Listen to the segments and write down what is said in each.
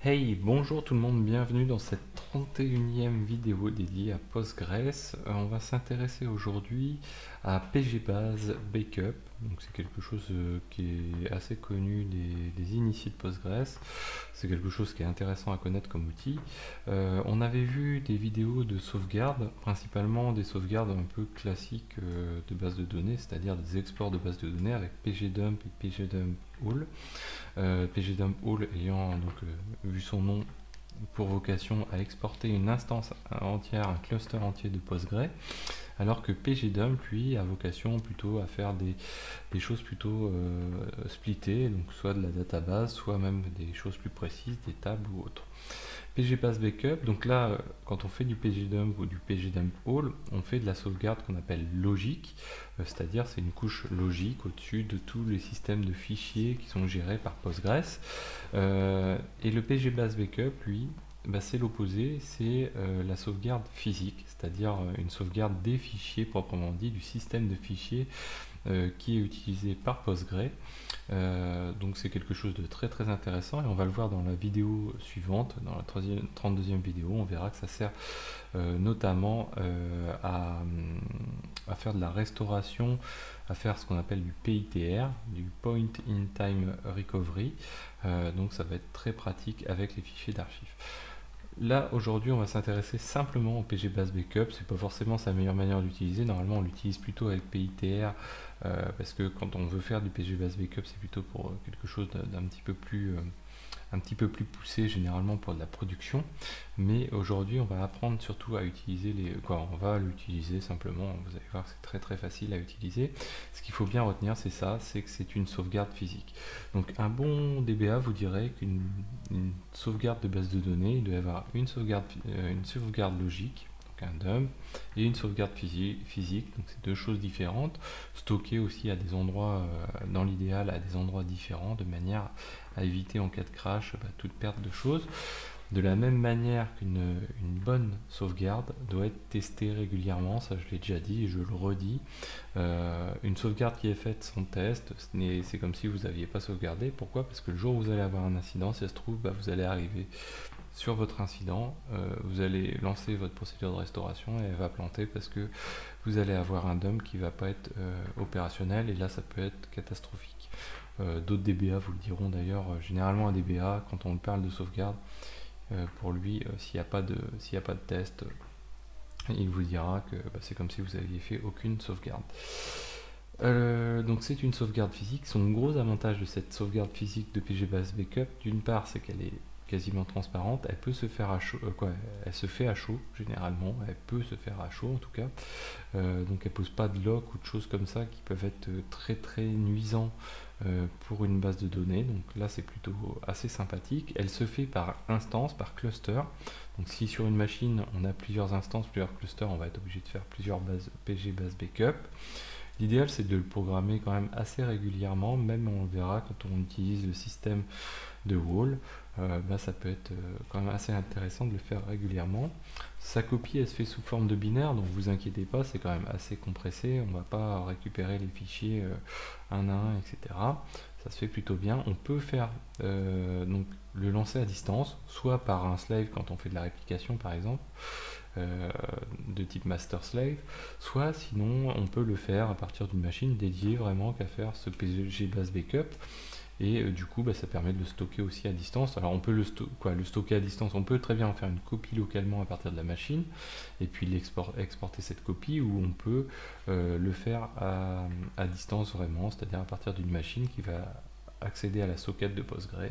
Hey, bonjour tout le monde, bienvenue dans cette 31e vidéo dédiée à Postgres. On va s'intéresser aujourd'hui à PGBase Backup. Donc c'est quelque chose qui est assez connu des initiés de Postgres. C'est quelque chose qui est intéressant à connaître comme outil. On avait vu des vidéos de sauvegarde, principalement des sauvegardes un peu classiques de bases de données, c'est-à-dire des exports de bases de données avec pgdump et pgdumpall. pgdumpall ayant donc vu son nom pour vocation à exporter une instance entière, un cluster entier de Postgre, alors que pgdump lui a vocation plutôt à faire des choses plutôt splittées, donc soit de la database, soit même des choses plus précises, des tables ou autres. PGBase Backup, donc là, quand on fait du pgdump ou du pgdumpall, on fait de la sauvegarde qu'on appelle logique, c'est-à-dire c'est une couche logique au-dessus de tous les systèmes de fichiers qui sont gérés par Postgres. Et le PGBase Backup, lui, c'est l'opposé, c'est la sauvegarde physique, c'est-à-dire une sauvegarde des fichiers proprement dit, du système de fichiers qui est utilisé par Postgre. Donc c'est quelque chose de très très intéressant et on va le voir dans la vidéo suivante, dans la 32e vidéo. On verra que ça sert notamment à faire de la restauration, à faire ce qu'on appelle du PITR, du Point in Time Recovery. Donc ça va être très pratique avec les fichiers d'archives. Là, aujourd'hui, on va s'intéresser simplement au PGBase Backup. C'est pas forcément sa meilleure manière d'utiliser. Normalement, on l'utilise plutôt avec PITR parce que quand on veut faire du PGBase Backup, c'est plutôt pour quelque chose d'un petit peu plus poussé, généralement pour de la production. Mais aujourd'hui, on va apprendre surtout à utiliser on va l'utiliser simplement. Vous allez voir que c'est très très facile à utiliser. Ce qu'il faut bien retenir, c'est ça, c'est que c'est une sauvegarde physique. Donc un bon DBA vous dirait qu'une sauvegarde de base de données, il doit y avoir une sauvegarde logique, donc un dump, et une sauvegarde physique, donc c'est deux choses différentes, stockées aussi à des endroits, dans l'idéal à des endroits différents, de manière à éviter en cas de crash toute perte de choses. De la même manière qu'une bonne sauvegarde doit être testée régulièrement, ça je l'ai déjà dit et je le redis. Une sauvegarde qui est faite sans test, c'est comme si vous n'aviez pas sauvegardé. Pourquoi? Parce que le jour où vous allez avoir un incident, si ça se trouve, vous allez arriver sur votre incident, vous allez lancer votre procédure de restauration et elle va planter parce que vous allez avoir un dump qui ne va pas être opérationnel et là ça peut être catastrophique. D'autres DBA vous le diront d'ailleurs, généralement un DBA, quand on parle de sauvegarde, pour lui, s'il n'y a pas de test, il vous dira que c'est comme si vous n'aviez fait aucune sauvegarde. Donc c'est une sauvegarde physique. Son gros avantage de cette sauvegarde physique de PGBase Backup, d'une part, c'est qu'elle est quasiment transparente, elle peut se faire à chaud, elle se fait à chaud généralement, elle peut se faire à chaud en tout cas, donc elle pose pas de lock ou de choses comme ça qui peuvent être très très nuisants pour une base de données. Donc là c'est plutôt assez sympathique. Elle se fait par instance, par cluster. Donc si sur une machine on a plusieurs instances, plusieurs clusters, on va être obligé de faire plusieurs PGBase Backup. L'idéal c'est de le programmer quand même assez régulièrement, même on le verra quand on utilise le système de wall, ça peut être quand même assez intéressant de le faire régulièrement. Sa copie elle se fait sous forme de binaire, donc vous inquiétez pas, c'est quand même assez compressé, on va pas récupérer les fichiers un à un, etc. Ça se fait plutôt bien. On peut faire donc le lancer à distance, soit par un slave quand on fait de la réplication par exemple, de type master slave, soit sinon on peut le faire à partir d'une machine dédiée vraiment qu'à faire ce PGBase Backup. Et du coup ça permet de le stocker aussi à distance. Alors on peut le stocker à distance, on peut très bien en faire une copie localement à partir de la machine et puis exporter cette copie, ou on peut le faire à distance vraiment, c'est-à-dire à partir d'une machine qui va accéder à la socket de Postgre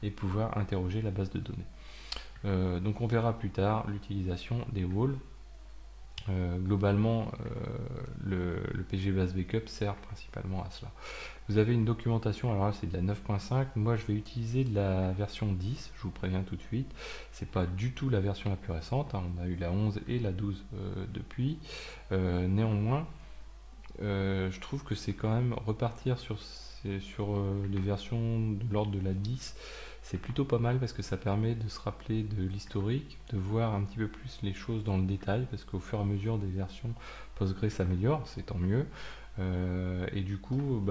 et pouvoir interroger la base de données. Donc on verra plus tard l'utilisation des walls. Globalement, le PGBase Backup sert principalement à cela. Vous avez une documentation, alors là c'est de la 9.5, moi je vais utiliser de la version 10, je vous préviens tout de suite, c'est pas du tout la version la plus récente, hein, on a eu la 11 et la 12 depuis, néanmoins je trouve que c'est quand même repartir sur des versions de l'ordre de la 10, c'est plutôt pas mal parce que ça permet de se rappeler de l'historique, de voir un petit peu plus les choses dans le détail, parce qu'au fur et à mesure des versions Postgre s'améliore, c'est tant mieux. Et du coup,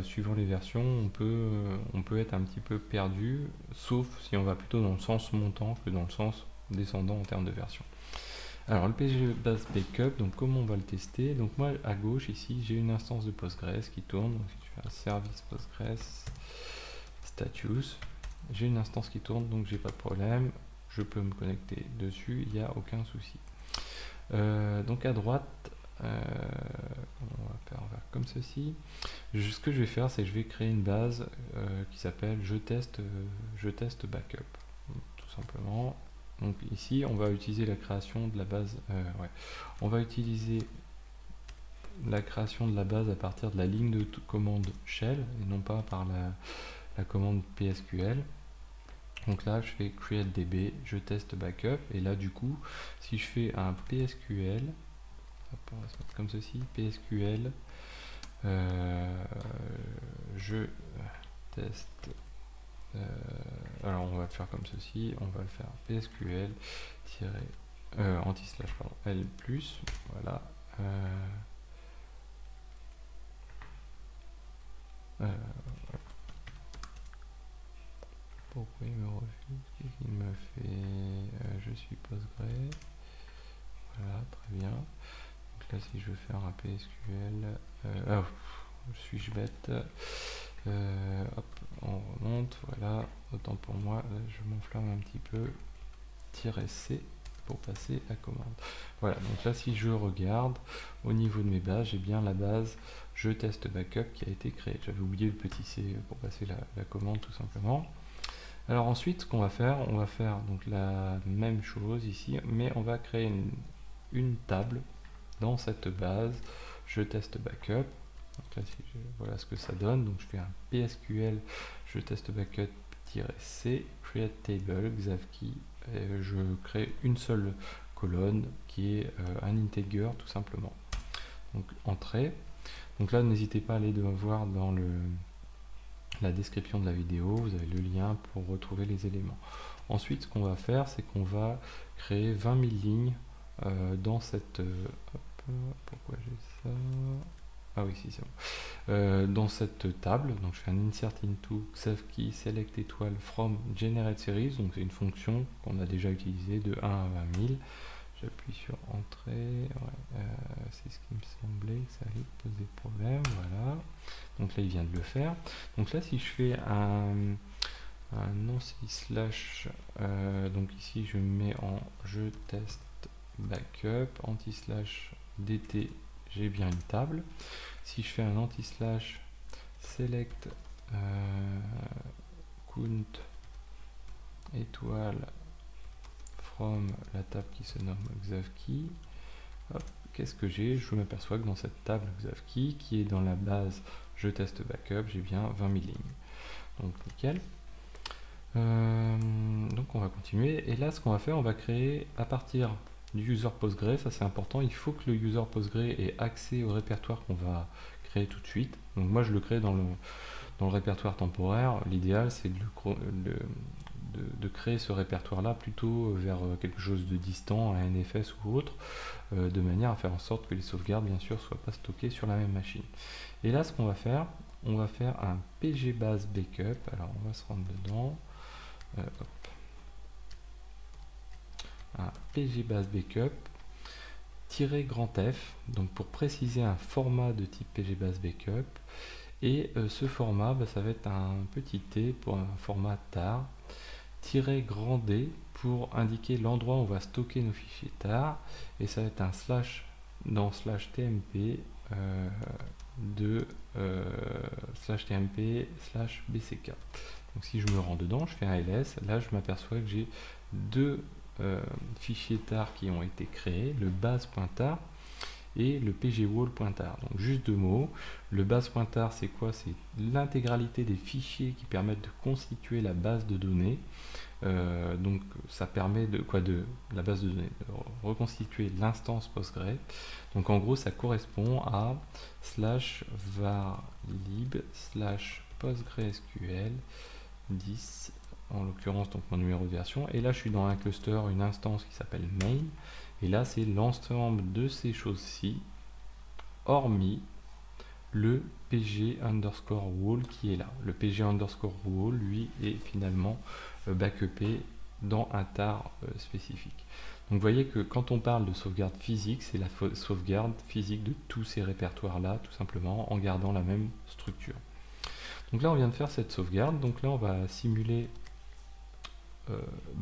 suivant les versions, on peut être un petit peu perdu, sauf si on va plutôt dans le sens montant que dans le sens descendant en termes de version. Alors le PGBase Backup, donc comment on va le tester? Donc moi à gauche ici j'ai une instance de Postgres qui tourne, donc si je fais un service Postgres status, j'ai une instance qui tourne, donc j'ai pas de problème, je peux me connecter dessus, il n'y a aucun souci. Donc à droite, on va faire comme ceci. Ce que je vais faire, c'est que je vais créer une base qui s'appelle je teste backup, tout simplement. Donc ici, on va utiliser la création de la base. On va utiliser la création de la base à partir de la ligne de commande shell et non pas par la commande PSQL. Donc là, je fais create db, je teste backup, et là du coup, si je fais un PSQL, hop, on va se mettre comme ceci, PSQL, je teste. Alors on va le faire comme ceci, on va le faire PSQL anti-slash L+, voilà. Pourquoi il me refuse? Qu'est-ce qu'il me fait? Je suis Postgre. Voilà, très bien. Donc là, si je veux faire un PSQL, suis-je bête? Hop, on remonte, voilà. Autant pour moi, là, je m'enflamme un petit peu. -C pour passer la commande. Voilà, donc là, si je regarde au niveau de mes bases, j'ai bien la base je teste backup qui a été créée. J'avais oublié le petit c pour passer la commande tout simplement. Alors ensuite, ce qu'on va faire, on va faire donc la même chose ici, mais on va créer une table dans cette base je teste backup. Donc là, voilà ce que ça donne. Donc je fais un PSQL je teste backup-c create table xavkey. Je crée une seule colonne qui est un integer tout simplement. Donc entrée. Donc là, n'hésitez pas à aller voir dans la description de la vidéo, vous avez le lien pour retrouver les éléments. Ensuite, ce qu'on va faire, c'est qu'on va créer 20 000 lignes dans cette... pourquoi j'ai ça? Ah oui, si, c'est bon. Dans cette table, donc je fais un insert into xavkey select étoile from generate series, donc c'est une fonction qu'on a déjà utilisée de 1 à 20 000. J'appuie sur entrée, c'est ce qui me semblait que ça allait poser problème, voilà. Donc là il vient de le faire. Donc là si je fais un anti-slash, donc ici je mets en je teste backup, anti-slash dt, j'ai bien une table. Si je fais un anti-slash select count étoile from la table qui se nomme xavkey, qu'est-ce que j'ai? Je m'aperçois que dans cette table xavkey qui est dans la base je teste backup, j'ai bien 20 000 lignes. Donc nickel. Donc on va continuer. Et là ce qu'on va faire, on va créer à partir du user Postgre, ça c'est important, il faut que le user Postgre ait accès au répertoire qu'on va créer tout de suite. Donc moi je le crée dans le répertoire temporaire. L'idéal c'est de créer ce répertoire là plutôt vers quelque chose de distant, un NFS ou autre, de manière à faire en sorte que les sauvegardes bien sûr soient pas stockées sur la même machine. Et là ce qu'on va faire, on va faire un PGBase Backup. Alors on va se rendre dedans, un PGBase Backup grand F, donc pour préciser un format de type PGBase Backup, et ce format ça va être un petit t pour un format tar, grand D pour indiquer l'endroit où on va stocker nos fichiers tar, et ça va être un slash dans slash tmp slash tmp slash bck. Donc si je me rends dedans, je fais un ls, là je m'aperçois que j'ai deux fichiers tar qui ont été créés, le base.tar et le pgwall.tar. Donc juste deux mots, le base.tar c'est quoi? C'est l'intégralité des fichiers qui permettent de constituer la base de données. Donc ça permet de la base de données, de reconstituer l'instance Postgre. Donc en gros ça correspond à /var lib /postgresql 10 en l'occurrence, donc mon numéro de version, et là je suis dans un cluster, une instance qui s'appelle main, et là c'est l'ensemble de ces choses-ci hormis le pg underscore wall qui est là. Le pg underscore wall, lui, est finalement backupé dans un tar spécifique. Donc vous voyez que quand on parle de sauvegarde physique, c'est la sauvegarde physique de tous ces répertoires-là, tout simplement, en gardant la même structure. Donc là, on vient de faire cette sauvegarde. Donc là, on va simuler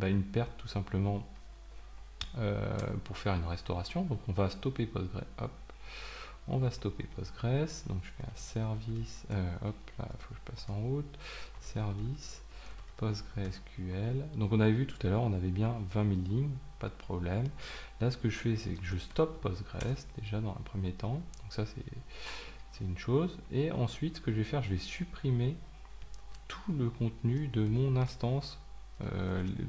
une perte, tout simplement, pour faire une restauration. Donc on va stopper Postgres. Hop. On va stopper Postgres. Donc je fais un service. Hop, là, il faut que je passe en route. Service. PostgreSQL. Donc on avait vu tout à l'heure, on avait bien 20 000 lignes, pas de problème. Là, ce que je fais, c'est que je stoppe Postgres déjà dans un premier temps. Donc ça, c'est une chose. Et ensuite, ce que je vais faire, je vais supprimer tout le contenu de mon instance,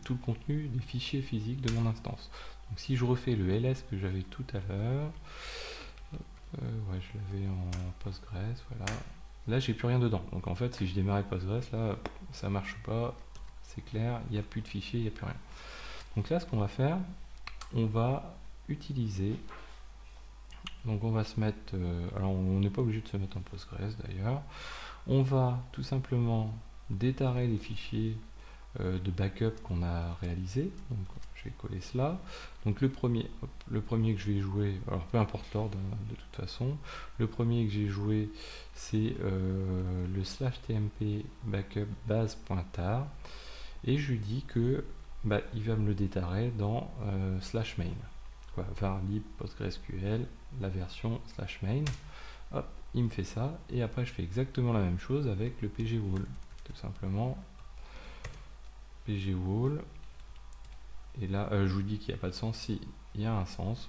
tout le contenu des fichiers physiques de mon instance. Donc si je refais le ls que j'avais tout à l'heure, ouais, je l'avais en Postgres, voilà. Là, j'ai plus rien dedans. Donc en fait, si je démarrais Postgres, là, ça marche pas. C'est clair, il n'y a plus de fichiers, il n'y a plus rien. Donc là, ce qu'on va faire, on va utiliser. Donc on va se mettre. Alors on n'est pas obligé de se mettre en Postgres d'ailleurs. On va tout simplement détarer les fichiers de backup qu'on a réalisé. Donc je vais coller cela. Donc le premier que je vais jouer, alors peu importe l'ordre de toute façon, le premier que j'ai joué c'est le /tmp backup base.tar et je lui dis que il va me le détarer dans /main. Var lib PostgreSQL, la version /main. Hop, il me fait ça et après je fais exactement la même chose avec le pgwall, tout simplement. pgwall, et là je vous dis qu'il n'y a pas de sens. Si il y a un sens,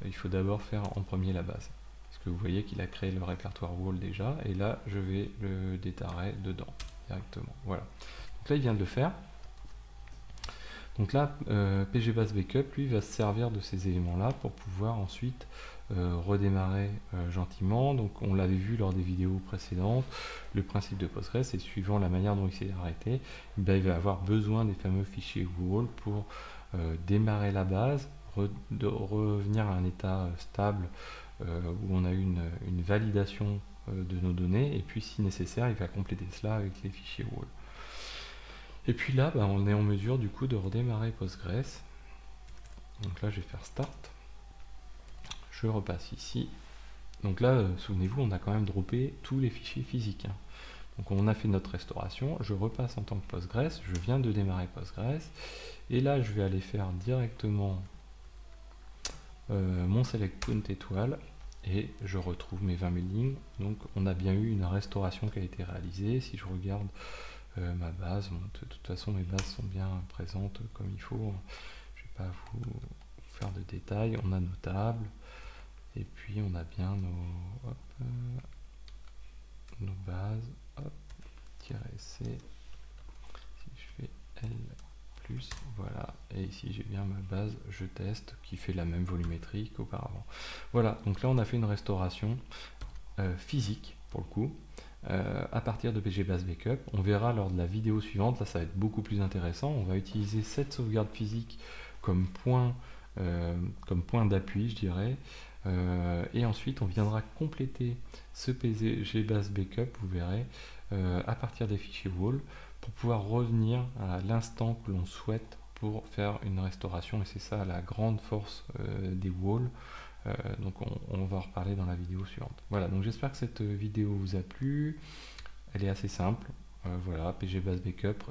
il faut d'abord faire en premier la base, parce que vous voyez qu'il a créé le répertoire wall déjà, et là je vais le détarer dedans directement. Voilà, donc là il vient de le faire. Donc là pgbase backup lui va se servir de ces éléments là pour pouvoir ensuite redémarrer gentiment. Donc on l'avait vu lors des vidéos précédentes, le principe de Postgres, c'est suivant la manière dont il s'est arrêté, il va avoir besoin des fameux fichiers wall pour démarrer la base, revenir à un état stable où on a eu une validation de nos données, et puis si nécessaire il va compléter cela avec les fichiers wall. Et puis là on est en mesure du coup de redémarrer Postgres. Donc là je vais faire start, je repasse ici. Donc là, souvenez-vous, on a quand même droppé tous les fichiers physiques. Donc on a fait notre restauration, je repasse en tant que Postgres, je viens de démarrer Postgres, et là je vais aller faire directement mon select count étoile, et je retrouve mes 20 000 lignes. Donc on a bien eu une restauration qui a été réalisée. Si je regarde ma base, bon, de toute façon mes bases sont bien présentes comme il faut. Je ne vais pas vous faire de détails. On a nos tables. Et puis on a bien nos bases, hop, -c, si je fais L+, voilà, et ici j'ai bien ma base je teste qui fait la même volumétrie qu'auparavant. Voilà, donc là on a fait une restauration physique pour le coup, à partir de pgbase backup. On verra lors de la vidéo suivante, là ça va être beaucoup plus intéressant, on va utiliser cette sauvegarde physique comme point d'appui, je dirais. Et ensuite on viendra compléter ce pgbase backup, vous verrez, à partir des fichiers wall, pour pouvoir revenir à l'instant que l'on souhaite pour faire une restauration, et c'est ça la grande force des walls. Donc on va en reparler dans la vidéo suivante. Voilà, donc j'espère que cette vidéo vous a plu. Elle est assez simple. Voilà, pgbase backup,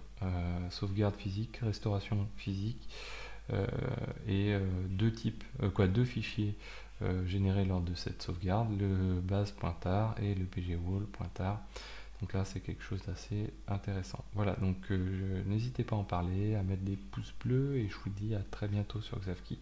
sauvegarde physique, restauration physique, et deux fichiers générés lors de cette sauvegarde, le base.tar et le pgwall.tar. Donc là c'est quelque chose d'assez intéressant. Voilà, donc n'hésitez pas à en parler, à mettre des pouces bleus, et je vous dis à très bientôt sur Xavki.